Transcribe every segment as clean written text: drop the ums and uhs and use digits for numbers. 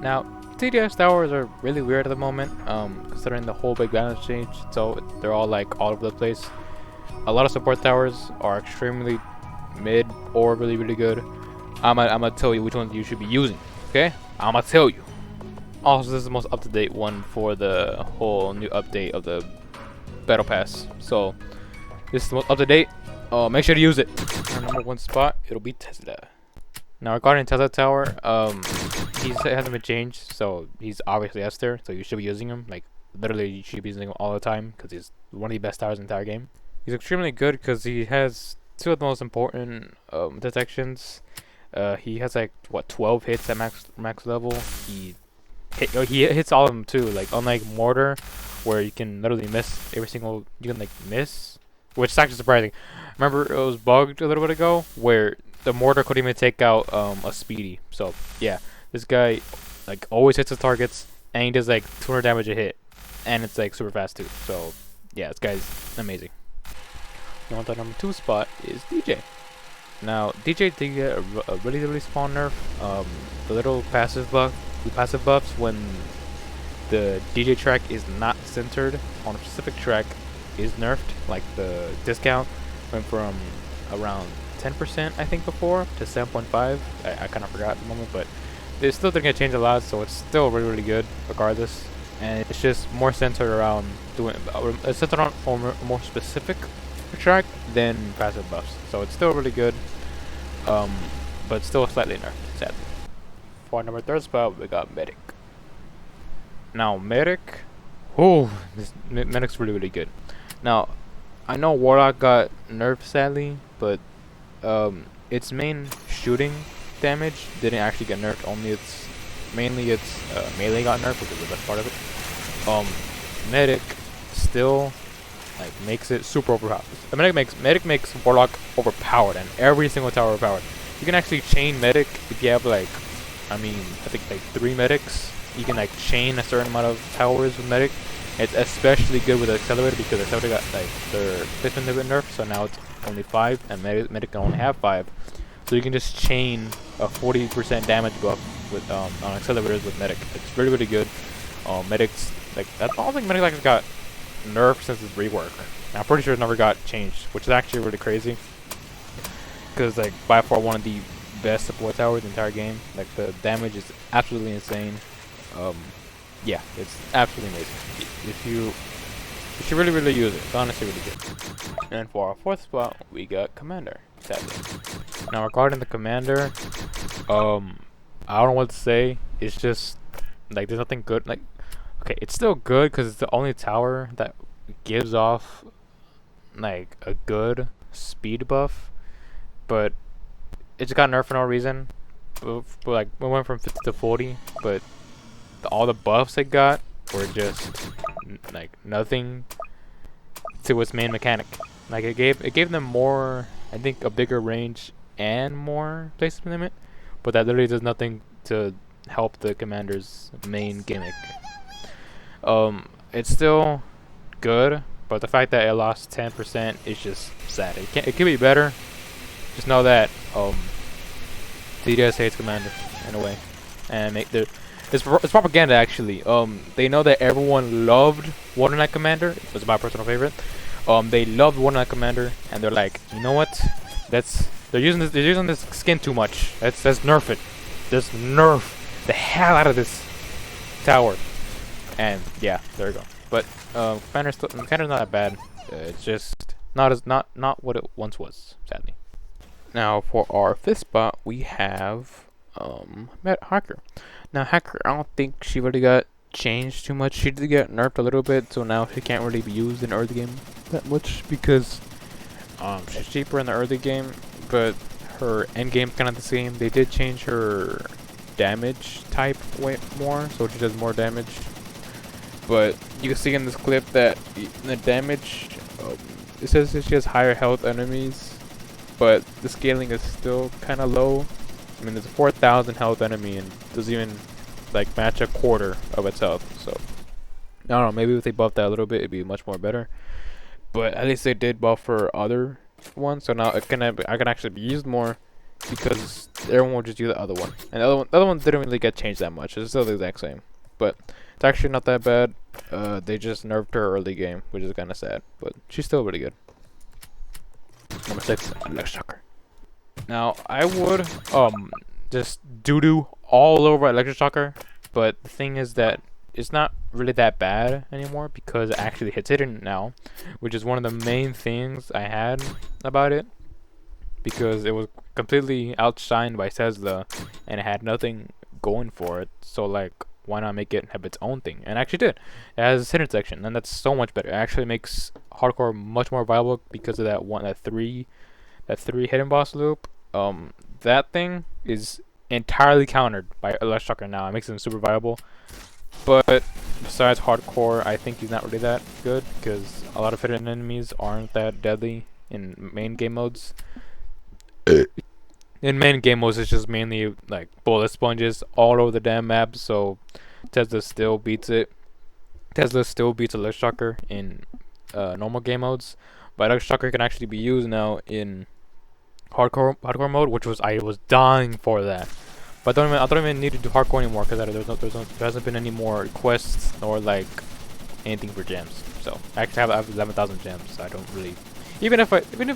Now, TDS towers are really weird at the moment, considering the whole big balance change. So they're all like all over the place. A lot of support towers are extremely mid or really good. I'm gonna tell you which ones you should be using. Okay, I'm gonna tell you. Also, this is the most up-to-date one for the whole new update of the battle pass. So this is the most up-to-date. Make sure to use it. Our number one spot, it'll be Tesla. Now regarding Tesla Tower, he hasn't been changed, so he's obviously S tier, so you should be using him. Like literally, you should be using him all the time because he's one of the best towers in the entire game. He's extremely good because he has two of the most important detections. He has like what 12 hits at max level. He hits all of them too. Like unlike Mortar, where you can literally miss every single you can like miss, which is actually surprising. Remember it was bugged a little bit ago where the Mortar couldn't even take out a Speedy. So yeah, this guy like always hits his targets and he does like 200 damage a hit, and it's like super fast too. So yeah, this guy's amazing. Now the number 2 spot is DJ. Now DJ did get a really small nerf. The little passive buffs when the DJ track is not centered on a specific track is nerfed. Like the discount went from around 10% I think before to 7.5. I kind of forgot at the moment, but they still didn't get changed a lot, so it's still really good regardless. And it's just more centered around doing it's centered on a more specific track than passive buffs, so it's still really good, but still slightly nerfed, sadly. For number 3rd spot, we got Medic. Now Medic, this Medic's really good. Now I know Warlock got nerfed sadly, but its main shooting damage didn't actually get nerfed. Only its melee got nerfed, which is the best part of it. Medic still like makes it super overpowered. Medic makes Warlock overpowered, and every single tower overpowered. You can actually chain Medic if you have like, I think like 3 medics. You can like chain a certain amount of towers with Medic. It's especially good with Accelerator because Accelerator got like their placement a bit nerfed, so now it's only 5, and Medic can only have 5. So you can just chain a 40% damage buff with on accelerators with Medic. It's really good. Medic's like I don't think Medic like got nerfed since its rework. I'm pretty sure it never got changed, which is actually really crazy. Because like by far one of the best support towers in the entire game. Like the damage is absolutely insane. Yeah, it's absolutely amazing. If you should really use it. It's honestly really good. And for our 4th spot, we got Commander. Sadly. Now regarding the Commander, I don't know what to say. It's just like there's nothing good. Like, okay, it's still good because it's the only tower that gives off like a good speed buff, but it just got nerfed for no reason. But like we went from 50 to 40, but all the buffs it got were just like nothing to its main mechanic. Like it gave them more, I think, a bigger range and more placement limit, but that literally does nothing to help the Commander's main gimmick. It's still good, but the fact that it lost 10% is just sad. It could be better. Just know that TDS hates Commander in a way, and it's propaganda actually. They know that everyone loved Water Knight Commander. It was my personal favorite. They loved Water Knight Commander, and they're like, you know what? They're using this skin too much. Let's nerf it. Just nerf the hell out of this tower. And yeah, there we go. But Commander's not that bad. It's just not what it once was, sadly. Now for our 5th spot, we have Hacker. Now Hacker, I don't think she really got changed too much. She did get nerfed a little bit, so now she can't really be used in early game that much because she's cheaper in the early game, but her end game's kind of the same. They did change her damage type way more, so she does more damage. But you can see in this clip that the damage, it says that she has higher health enemies, but the scaling is still kind of low. I mean, there's a 4,000 health enemy and doesn't even like match a quarter of its health. So I don't know. Maybe if they buff that a little bit, it'd be much more better. But at least they did buff for other ones, so now I can actually be used more. because everyone will just use the other one. And the other one didn't really get changed that much. It's still the exact same, but it's actually not that bad. They just nerfed her early game, which is kind of sad, but she's still really good. Number 6, Electric Shocker. Now I would just doo-doo all over Electric Shocker, but the thing is that it's not really that bad anymore because it actually hits hidden now, which is one of the main things I had about it, because it was completely outshined by Tesla and it had nothing going for it. So like, why not make it have its own thing? And it actually did. It has a hidden section, and that's so much better. It actually makes hardcore much more viable because of that three hidden boss loop. That thing is entirely countered by Electric Shocker now. It makes him super viable. But besides hardcore, I think he's not really that good because a lot of hidden enemies aren't that deadly in main game modes. In main game modes, it's just mainly like bullet sponges all over the damn map. So Tesla still beats it. Tesla still beats Electric Shocker in normal game modes, but Electric Shocker can actually be used now in hardcore mode, which was I was dying for that. But I don't even need to do hardcore anymore because there hasn't been any more quests or like anything for gems. So I actually have 11,000 gems. So I don't really, even if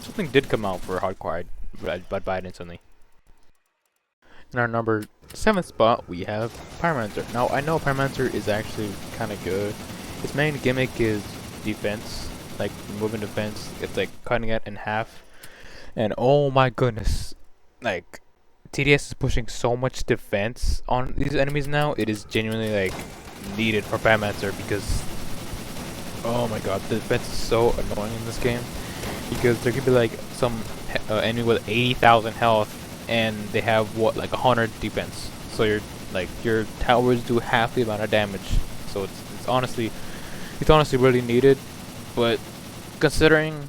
something did come out for hardcore, I'd buy it instantly. In our number 7th spot, we have Pyromancer. Now I know Pyromancer is actually kind of good. Its main gimmick is defense, like moving defense. It's like cutting it in half, and oh my goodness, like TDS is pushing so much defense on these enemies now. It is genuinely like needed for Pyromancer because oh my god, the defense is so annoying in this game because there could be like some enemy with 80,000 health and they have what, like 100 defense. So your towers do half the amount of damage. So it's honestly really needed. But considering,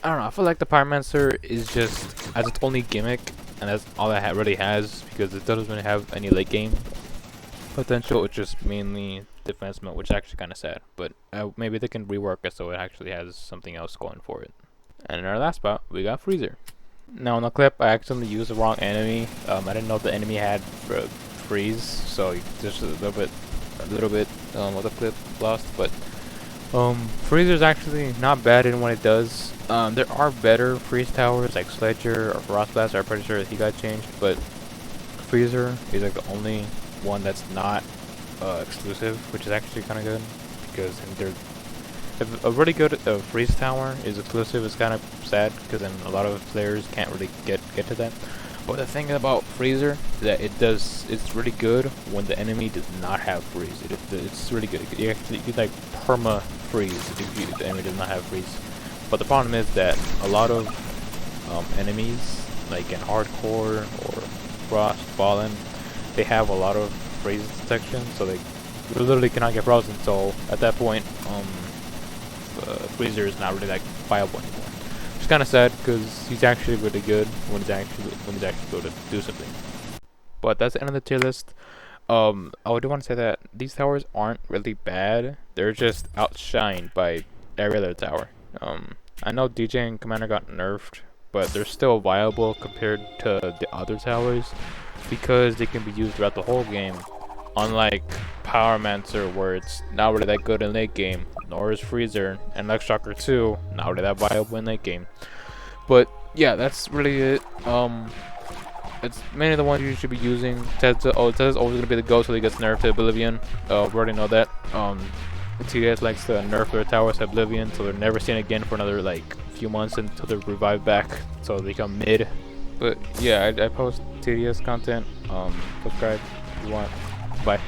I don't know, I feel like the Pyromancer is just as its only gimmick, and that's all that really has because it doesn't really have any late game potential. It's just mainly defense mode, which is actually kind of sad. But maybe they can rework it so it actually has something else going for it. And in our last spot, we got Freezer. Now in the clip, I accidentally used the wrong enemy. I didn't know the enemy had freeze, so just a little bit of the clip lost. But Freezer's actually not bad in what it does. There are better freeze towers like Sledger or Frost Blast. I'm pretty sure he got changed, but Freezer is like the only one that's not exclusive, which is actually kind of good because if a really good freeze tower is exclusive, it's kind of sad because then a lot of players can't really get to that. But the thing about Freezer is that it's really good when the enemy does not have freeze. It's really good. You can like perma freeze if the enemy does not have freeze. But the problem is that a lot of enemies like in hardcore or Frost, Fallen, they have a lot of freeze detection, so they literally cannot get frozen. So at that point, Freezer is not really like viable anymore. It's kind of sad because he's actually really good when he's actually able to do something. But that's the end of the tier list. I do want to say that these towers aren't really bad. They're just outshined by every other tower. I know DJ and Commander got nerfed, but they're still viable compared to the other towers because they can be used throughout the whole game. Unlike Pyromancer, where it's not really that good in late game, nor is Freezer, and Electric Shocker 2, not really that viable in late game. But yeah, that's really it. It's mainly the ones you should be using. Tesla's always gonna be the go till he gets nerfed to Oblivion. We already know that. TDS likes to nerf their towers to Oblivion, so they're never seen again for another like few months until they're revived back, so they become mid. But yeah, I post TDS content. Subscribe if you want. Bye.